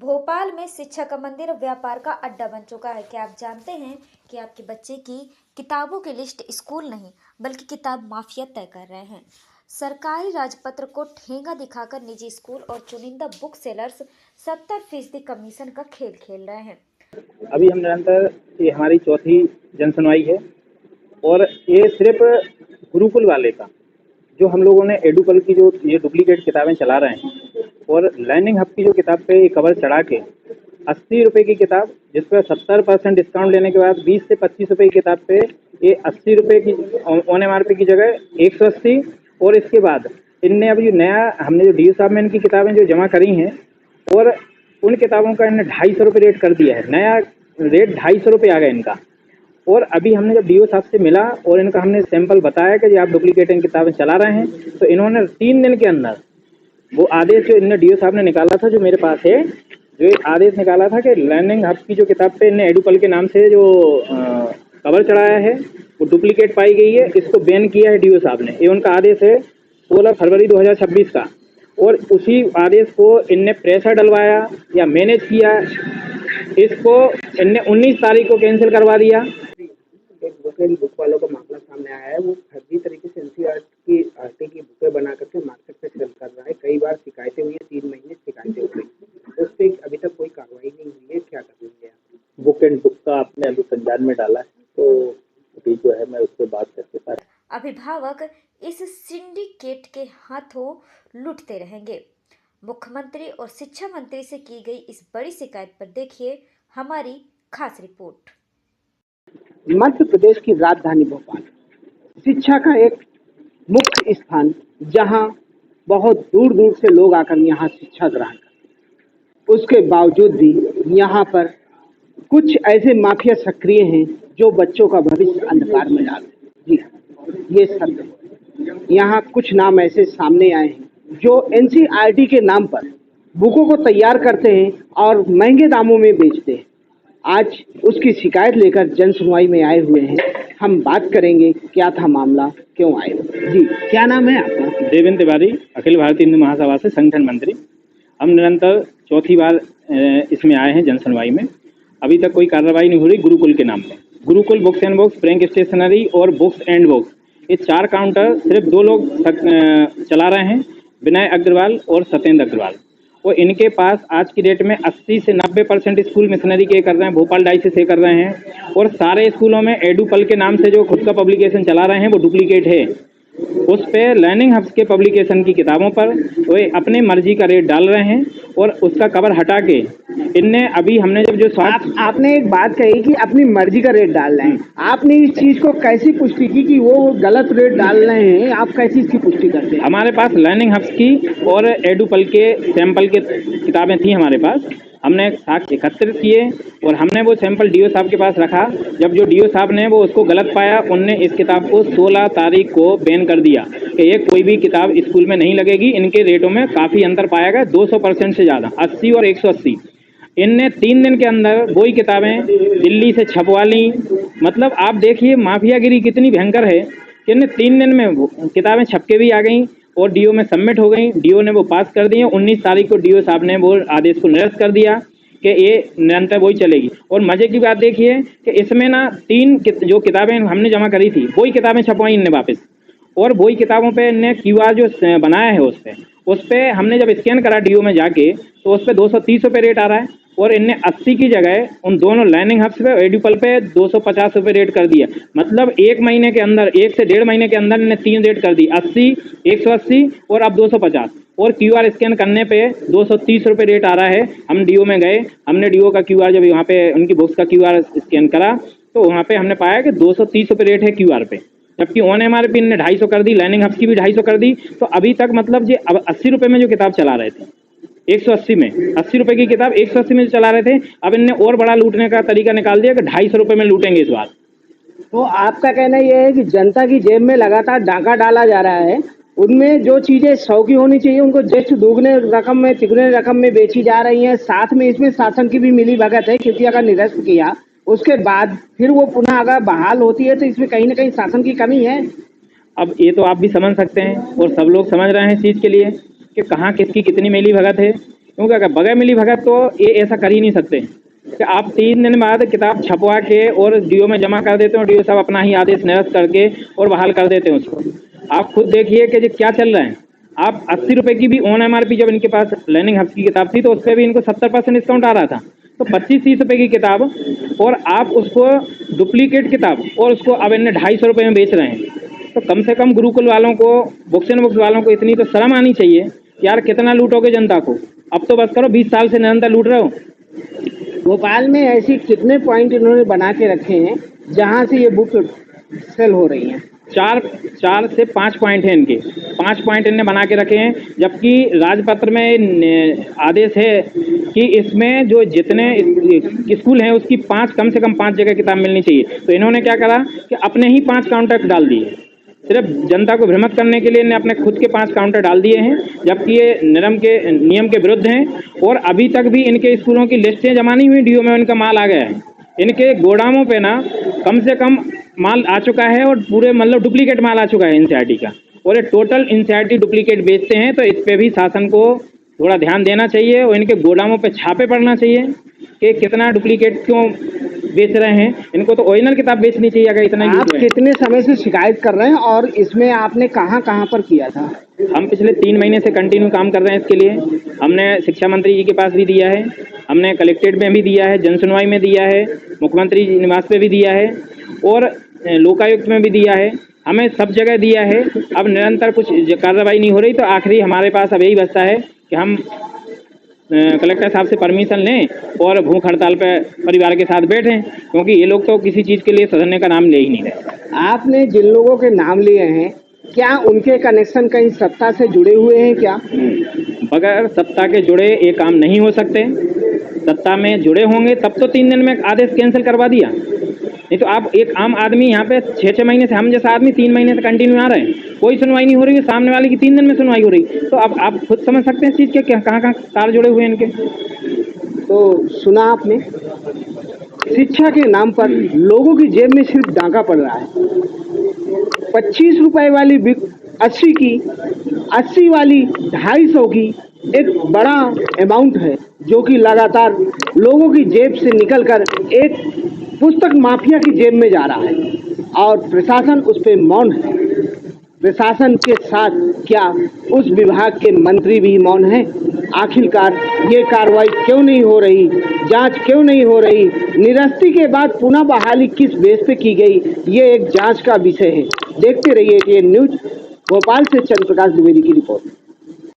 भोपाल में शिक्षा का मंदिर व्यापार का अड्डा बन चुका है। क्या आप जानते हैं कि आपके बच्चे की किताबों की लिस्ट स्कूल नहीं बल्कि किताब माफिया तय कर रहे हैं। सरकारी राजपत्र को ठेंगा दिखाकर निजी स्कूल और चुनिंदा बुक सेलर्स 70% कमीशन का खेल खेल रहे हैं। अभी हम निरंतर ये हमारी चौथी जनसुनवाई है और ये सिर्फ गुरुकुल वाले का जो हम लोगों ने एडुकल की जो ये डुप्लीकेट किताबें चला रहे हैं और लर्निंग हब की जो किताब पे कवर चढ़ा के 80 रुपये की किताब जिस पर 70% डिस्काउंट लेने के बाद 20 से 25 रुपये की किताब पे ये 80 रुपये की ऑन MRP की जगह 180। और इसके बाद इनने अभी नया हमने जो DO साहब में इनकी किताबें जो जमा करी हैं और उन किताबों का इन्हें 250 रुपये रेट कर दिया है। नया रेट 250 रुपये आ गया इनका। और अभी हमने जब DO साहब से मिला और इनका हमने सैंपल बताया कि आप डुप्लीकेट इन किताबें चला रहे हैं तो इन्होंने 3 दिन के अंदर वो आदेश जो इनने DO साहब ने निकाला था जो मेरे पास है, जो आदेश निकाला था कि लर्निंग हब की जो किताब पे इनने एडुकल के नाम से जो कवर चढ़ाया है वो डुप्लीकेट पाई गई है, इसको बैन किया है DO साहब ने। ये उनका आदेश है 16 फरवरी 2026 का। और उसी आदेश को इनने प्रेशर डलवाया या मैनेज किया, इसको इनने 19 तारीख को कैंसिल करवा दिया। एक बुक वालों का मामला सामने आया है, वो फर्जी तरीके से NCERT की बुकें बना करके मार्केट में सेल कर रहा है। कई बार शिकायतें हुई है, 3 महीने शिकायतें हो गई, उस पर अभी तक कोई कार्रवाई नहीं हुई है। क्या कर रही है? बुक एंड बुक का आपने अभी संज्ञान में डाला है तो अभी जो है मैं उस पर बात करके साथ अभिभावक इस सिंडिकेट के हाथों लुटते रहेंगे। मुख्यमंत्री और शिक्षा मंत्री से की गई इस बड़ी शिकायत पर देखिए हमारी खास रिपोर्ट। मध्य प्रदेश की राजधानी भोपाल शिक्षा का एक मुख्य स्थान, जहां बहुत दूर दूर से लोग आकर यहां शिक्षा ग्रहण करते। उसके बावजूद भी यहां पर कुछ ऐसे माफिया सक्रिय हैं जो बच्चों का भविष्य अंधकार में डालते हैं। जी ये सत्य है। यहाँ कुछ नाम ऐसे सामने आए हैं जो NCERT के नाम पर बुकों को तैयार करते हैं और महंगे दामों में बेचते हैं। आज उसकी शिकायत लेकर जन सुनवाई में आए हुए हैं। हम बात करेंगे क्या था मामला, क्यों आए। जी क्या नाम है आपका? देवेंद्र तिवारी, अखिल भारतीय हिंदू महासभा से संगठन मंत्री। हम निरंतर चौथी बार इसमें आए हैं जन सुनवाई में। अभी तक कोई कार्रवाई नहीं हो रही गुरुकुल के नाम पर। Gurukul books and books, Frank stationery और बुक्स एंड बुक्स, ये 4 काउंटर सिर्फ 2 लोग चला रहे हैं, विनय अग्रवाल और सत्येंद्र अग्रवाल। और इनके पास आज की डेट में 80 से 90% स्कूल मिशनरी के कर रहे हैं, भोपाल डायसिस से कर रहे हैं। और सारे स्कूलों में एडुपल के नाम से जो खुद का पब्लिकेशन चला रहे हैं वो डुप्लीकेट है। उस पे लर्निंग हब्स के पब्लिकेशन की किताबों पर वो अपने मर्जी का रेट डाल रहे हैं और उसका कवर हटा के इनने अभी हमने जब जो आपने एक बात कही कि अपनी मर्जी का रेट डाल रहे हैं, आपने इस चीज को कैसी पुष्टि की कि वो गलत रेट डाल रहे हैं? आप कैसी इसकी पुष्टि करते हैं? हमारे पास लर्निंग हब्स की और एडुपल के सैंपल के किताबें थी हमारे पास। हमने साक्ष्य एकत्रित किए और हमने वो सैंपल DO साहब के पास रखा। जब जो DO साहब ने वो उसको गलत पाया, उनने इस किताब को 16 तारीख को बैन कर दिया कि ये कोई भी किताब स्कूल में नहीं लगेगी। इनके रेटों में काफ़ी अंतर पाया गया, 200% से ज़्यादा, 80 और 180। इनने 3 दिन के अंदर वही किताबें दिल्ली से छपवा ली। मतलब आप देखिए माफियागिरी कितनी भयंकर है कि इनने 3 दिन में किताबें छप के भी आ गई और DO में सबमिट हो गई। DO ने वो पास कर दी। 19 तारीख को DO साहब ने वो आदेश को निरस्त कर दिया कि ये निरंतर वही चलेगी। और मजे की बात देखिए कि इसमें ना 3 जो किताबें हमने जमा करी थी वही किताबें छपवाई इनने वापस। और वही किताबों पे इनने QR जो बनाया है उस पर हमने जब स्कैन करा DO में जाके तो उस पर 230 रुपये रेट आ रहा है। और इनने 80 की जगह उन दोनों लर्निंग हब्स पे एडुपल पे 250 रुपये रेट कर दिया। मतलब 1 महीने के अंदर, 1 से 1.5 महीने के अंदर इन्हें 3 रेट कर दी, 80, 180 और अब 250। और QR स्कैन करने पे 230 रुपये रेट आ रहा है। हम DO में गए, हमने DO का QR जब यहाँ पे उनकी बुक्स का QR स्कैन करा तो वहाँ पे हमने पाया कि 230 रुपये रेट है QR पे, जबकि ऑन MRP इनने 250 कर दी, लर्निंग हब्स की भी 250 कर दी। तो अभी तक मतलब ये अब 80 रुपये में जो किताब चला रहे थे 180 में, 80 रुपये की किताब 180 में चला रहे थे, अब इनने और बड़ा लूटने का तरीका निकाल दिया कि 250 रुपये में लूटेंगे इस बार। तो आपका कहना यह है कि जनता की जेब में लगातार डाका डाला जा रहा है, उनमें जो चीजें 100 की होनी चाहिए उनको जस्ट दोगुने रकम में, तिगुने रकम में बेची जा रही हैं। साथ में इसमें शासन की भी मिली भगत है, क्योंकि अगर निरस्त किया उसके बाद फिर वो पुनः अगर बहाल होती है तो इसमें कहीं ना कहीं शासन की कमी है। अब ये तो आप भी समझ सकते हैं और सब लोग समझ रहे हैं इस चीज़ के लिए कि कहाँ किसकी कितनी मिली भगत है। क्योंकि अगर बगैर मिली भगत तो ये ऐसा कर ही नहीं सकते कि आप 3 दिन बाद किताब छपवा के और डीओ में जमा कर देते हो, डीओ साहब अपना ही आदेश निरस्त करके और बहाल कर देते हैं उसको। आप खुद देखिए कि जो क्या चल रहा है। आप 80 रुपए की भी ऑन MRP जब इनके पास लर्निंग हब की किताब थी तो उस पर भी इनको 70% डिस्काउंट आ रहा था। तो 25-30 रुपए की किताब और आप उसको डुप्लीकेट किताब और उसको अब इन्हें 250 रुपए में बेच रहे हैं। तो कम से कम गुरुकुल वालों को, बुक्स एंड बुक्स वालों को इतनी तो शर्म आनी चाहिए। यार कितना लूटोगे जनता को? अब तो बस करो, 20 साल से निरंतर लूट रहे हो। भोपाल में ऐसी कितने पॉइंट इन्होंने बना के रखे हैं जहां से ये बुक सेल हो रही हैं? 4 से 5 पॉइंट हैं इनके। 5 पॉइंट इनने बना के रखे हैं, जबकि राजपत्र में आदेश है कि इसमें जो जितने स्कूल हैं उसकी 5 कम से कम 5 जगह किताब मिलनी चाहिए। तो इन्होंने क्या करा कि अपने ही 5 काउंटर डाल दिए। सिर्फ जनता को भ्रमित करने के लिए इन्हें अपने खुद के 5 काउंटर डाल दिए हैं, जबकि ये नियम के विरुद्ध हैं। और अभी तक भी इनके स्कूलों की लिस्टें जमा नहीं हुई, डीओ में इनका माल आ गया है। इनके गोदामों पे ना कम से कम माल आ चुका है और पूरे मतलब डुप्लीकेट माल आ चुका है NCERT का, और ये टोटल NCERT डुप्लीकेट बेचते हैं। तो इस पे भी शासन को थोड़ा ध्यान देना चाहिए और इनके गोदामों पे छापे पड़ना चाहिए कि कितना डुप्लीकेट क्यों बेच रहे हैं। इनको तो ओरिजिनल किताब बेचनी चाहिए अगर इतना। आप कितने समय से शिकायत कर रहे हैं और इसमें आपने कहाँ कहाँ पर किया था? हम पिछले 3 महीने से कंटिन्यू काम कर रहे हैं इसके लिए। हमने शिक्षा मंत्री जी के पास भी दिया है, हमने कलेक्ट्रेट में भी दिया है, जनसुनवाई में दिया है, मुख्यमंत्री निवास पे भी दिया है और लोकायुक्त में भी दिया है। हमें सब जगह दिया है। अब निरंतर कुछ कार्रवाई नहीं हो रही, तो आखिरी हमारे पास अब यही बचता है कि हम कलेक्टर साहब से परमिशन लें और भूख हड़ताल पे परिवार के साथ बैठें, क्योंकि ये लोग तो किसी चीज़ के लिए सुधरने का नाम ले ही नहीं रहे। आपने जिन लोगों के नाम लिए हैं, क्या उनके कनेक्शन कहीं सत्ता से जुड़े हुए हैं क्या? बगैर सत्ता के जुड़े ये काम नहीं हो सकते। सत्ता में जुड़े होंगे तब तो 3 दिन में आदेश कैंसिल करवा दिया। नहीं तो आप एक आम आदमी यहाँ पे 6-6 महीने से, हम जैसा आदमी 3 महीने से कंटिन्यू आ रहे हैं, कोई सुनवाई नहीं हो रही है। सामने वाले की 3 दिन में सुनवाई हो रही। तो अब आप खुद समझ सकते हैं इस चीज़ के कहाँ कहाँ तार जुड़े हुए हैं इनके। तो सुना आपने, शिक्षा के नाम पर लोगों की जेब में सिर्फ डांका पड़ रहा है। 25 रुपए वाली बिक 80 की, 80 वाली 250 की, एक बड़ा अमाउंट है जो कि लगातार लोगों की जेब से निकलकर एक पुस्तक माफिया की जेब में जा रहा है और प्रशासन उस पर मौन है। प्रशासन के साथ क्या उस विभाग के मंत्री भी मौन हैं? आखिरकार ये कार्रवाई क्यों नहीं हो रही? जांच क्यों नहीं हो रही? निरस्ती के बाद पुनः बहाली किस बेस पे की गई, ये एक जांच का विषय है। देखते रहिए ये न्यूज। भोपाल से चंद्रप्रकाश द्विवेदी की रिपोर्ट।